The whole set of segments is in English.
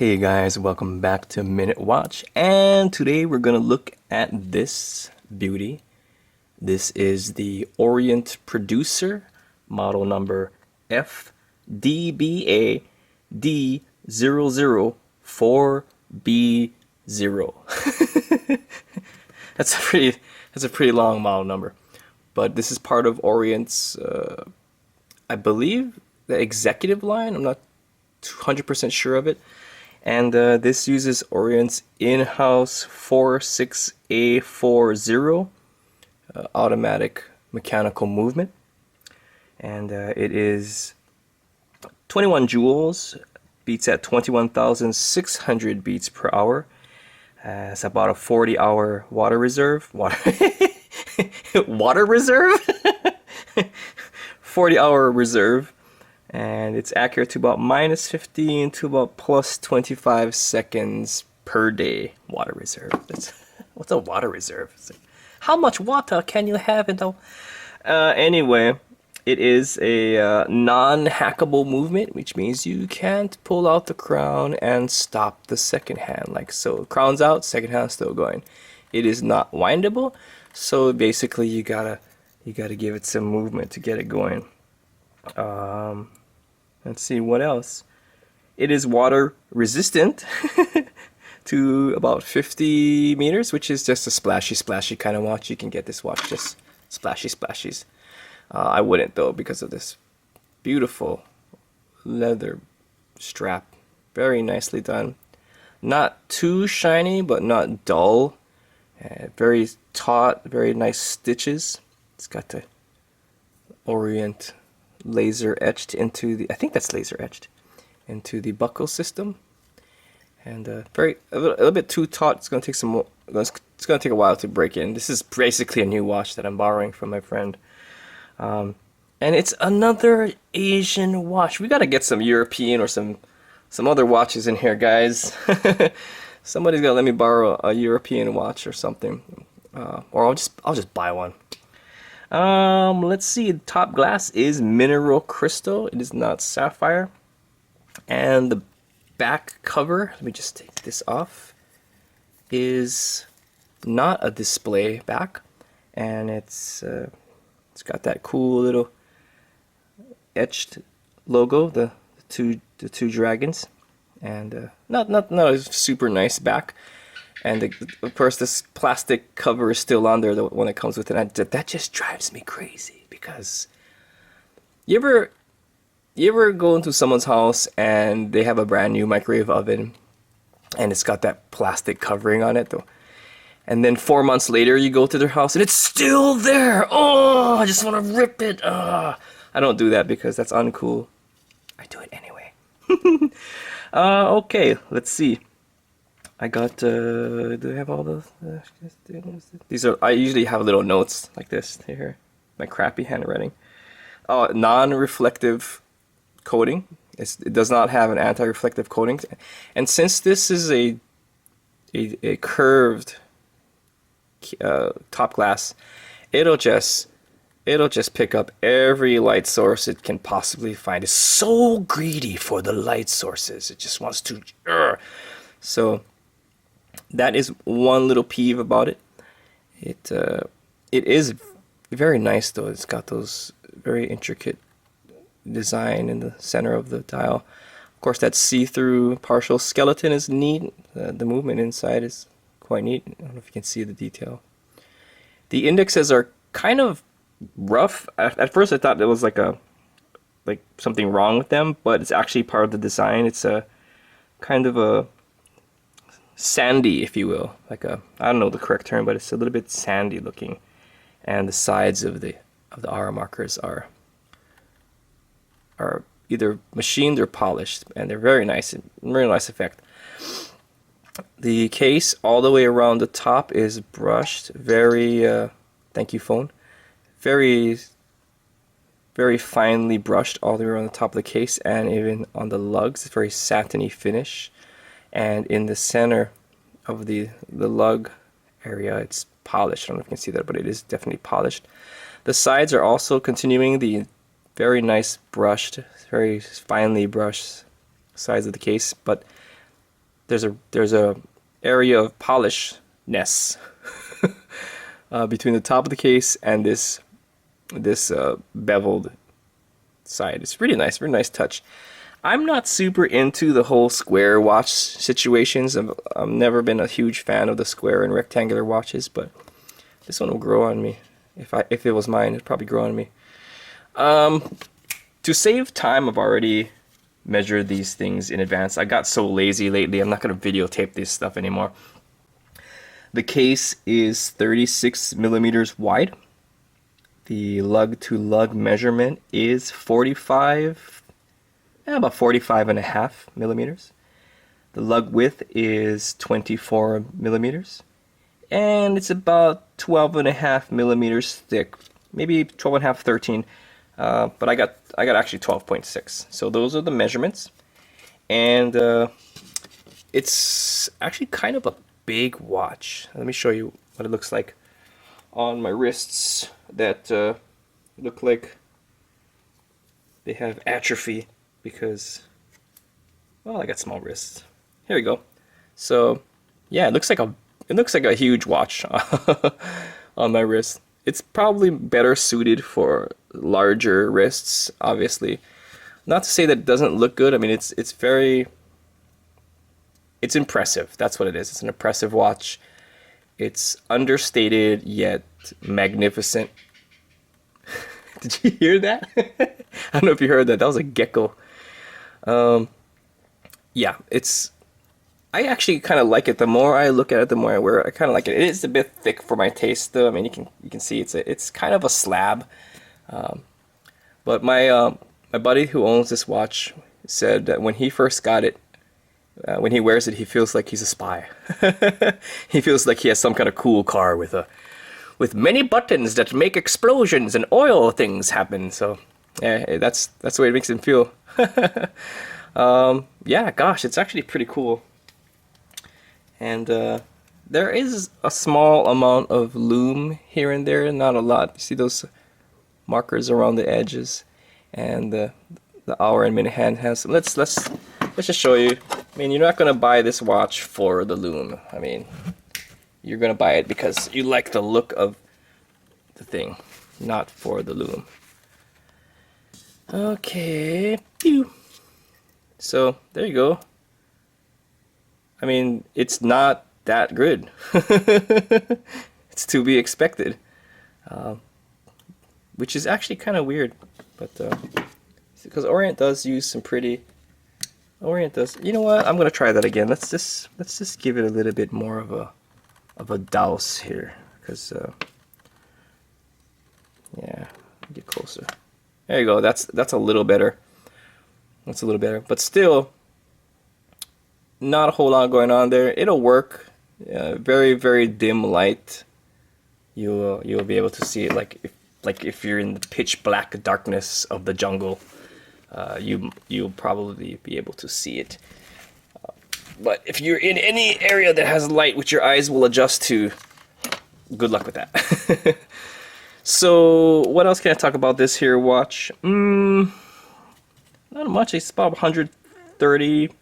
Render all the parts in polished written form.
Hey guys, welcome back to Minute Watch, and today we're gonna look at this beauty. This is the Orient Producer, model number FDBAD004B0. That's a pretty long model number, but this is part of Orient's, I believe, the executive line. I'm not 100% sure of it. And this uses Orient's in-house 46A40 automatic mechanical movement. And it is 21 joules, beats at 21,600 beats per hour. It's about a 40-hour water reserve. Water reserve? 40-hour reserve. And it's accurate to about -15 to about +25 seconds per day water reserve. What's a water reserve? How much water can you have in the... Anyway, it is a non-hackable movement, which means you can't pull out the crown and stop the second hand. Like so, crown's out, second hand's still going. It is not windable, so basically you gotta give it some movement to get it going. Let's see what else. It is water resistant to about 50 meters, which is just a splashy kind of watch. You can get this watch just splashies. I wouldn't though, because of this beautiful leather strap. Very nicely done. Not too shiny, but not dull. Very taut, very nice stitches. It's got the Orient laser etched into the, I think that's laser etched into the buckle system, and a little bit too taut. It's gonna take it's gonna take a while to break in. This is basically a new watch that I'm borrowing from my friend, and it's another Asian watch. We gotta get some European or some other watches in here, guys. Somebody's gotta let me borrow a European watch or something, or I'll just buy one. Let's see. Top glass is mineral crystal. It is not sapphire. And the back cover, let me just take this off, is not a display back, and it's got that cool little etched logo, the two dragons, and not a super nice back. And of course, this plastic cover is still on there when it comes with it. And that just drives me crazy, because you ever go into someone's house and they have a brand new microwave oven and it's got that plastic covering on it though, and then 4 months later you go to their house and it's still there. Oh, I just want to rip it. I don't do that because that's uncool. I do it anyway. Okay, let's see. I got, do I have all the, these are, I usually have little notes like this here, my crappy handwriting. Oh, non-reflective coating. It does not have an anti-reflective coating. And since this is a curved top glass, it'll just pick up every light source it can possibly find. It's so greedy for the light sources. It just wants to, so that is one little peeve about it. It is very nice though. It's got those very intricate design in the center of the dial. Of course, that see-through partial skeleton is neat. The movement inside is quite neat. I don't know if you can see the detail. The indexes are kind of rough. At first I thought there was like something wrong with them, but it's actually part of the design. It's a kind of a sandy, if you will, like I don't know the correct term, but it's a little bit sandy looking, and the sides of the hour markers are either machined or polished, and they're very nice effect. The case all the way around the top is brushed, very thank you phone, very finely brushed all the way around the top of the case, and even on the lugs. It's very satiny finish. And in the center of the lug area, it's polished. I don't know if you can see that, but it is definitely polished. The sides are also continuing the very nice brushed, very finely brushed sides of the case, but there's a area of polishness between the top of the case and this beveled side. It's really nice, very nice touch. I'm not super into the whole square watch situations. I've never been a huge fan of the square and rectangular watches, but this one will grow on me. If it was mine, it'd probably grow on me. To save time, I've already measured these things in advance. I got so lazy lately, I'm not going to videotape this stuff anymore. The case is 36 millimeters wide. The lug-to-lug measurement is about 45 and a half millimeters. The lug width is 24 millimeters. And it's about 12 and a half millimeters thick. Maybe 12 and a half, 13. But I got actually 12.6. So those are the measurements. And it's actually kind of a big watch. Let me show you what it looks like on my wrists that look like they have atrophy because, well, I got small wrists. Here we go. So yeah, it looks like a huge watch on my wrist. It's probably better suited for larger wrists, obviously. Not to say that it doesn't look good. I mean, it's impressive. That's what it is. It's an impressive watch. It's understated yet magnificent. Did you hear that? I don't know if you heard that. That was a gecko. Yeah, I actually kind of like it. The more I look at it, the more I wear it. I kind of like it. It is a bit thick for my taste, though. I mean, you can see it's kind of a slab. But my buddy who owns this watch said that when he first got it, when he wears it, he feels like he's a spy. He feels like he has some kind of cool car with many buttons that make explosions and oil things happen. So yeah, that's the way it makes him feel. Yeah, gosh, it's actually pretty cool. And there is a small amount of lume here and there, not a lot. You see those markers around the edges, and the hour and minute hand has. Let's just show you. I mean, you're not gonna buy this watch for the lume. I mean, you're gonna buy it because you like the look of the thing, not for the lume. Okay, pew. So there you go. I mean, it's not that good. It's to be expected, which is actually kind of weird, but because Orient does use some pretty. Orient does. You know what? I'm gonna try that again. Let's just give it a little bit more of a douse here, because yeah, get closer. There you go. That's a little better. That's a little better, but still not a whole lot going on there. It'll work. Very, very dim light. You'll be able to see it like if you're in the pitch black darkness of the jungle. You'll probably be able to see it. But if you're in any area that has light which your eyes will adjust to, good luck with that. So what else can I talk about this here watch? Not much. It's about 130 to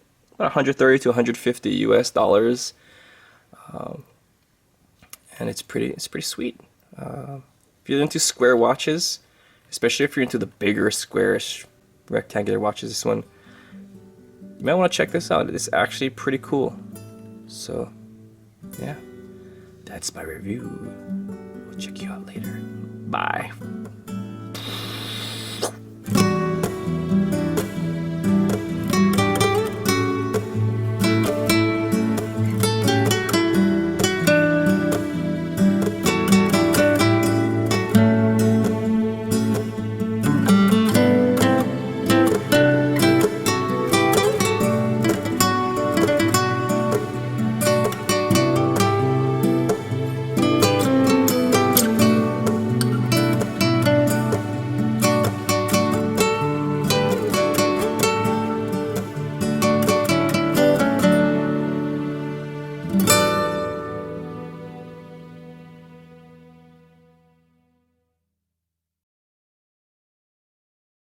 150 US dollars. And it's pretty sweet. If you're into square watches, especially if you're into the bigger squarish rectangular watches, this one, you might want to check this out. It's actually pretty cool. So yeah, that's my review. We'll check you out later. Bye.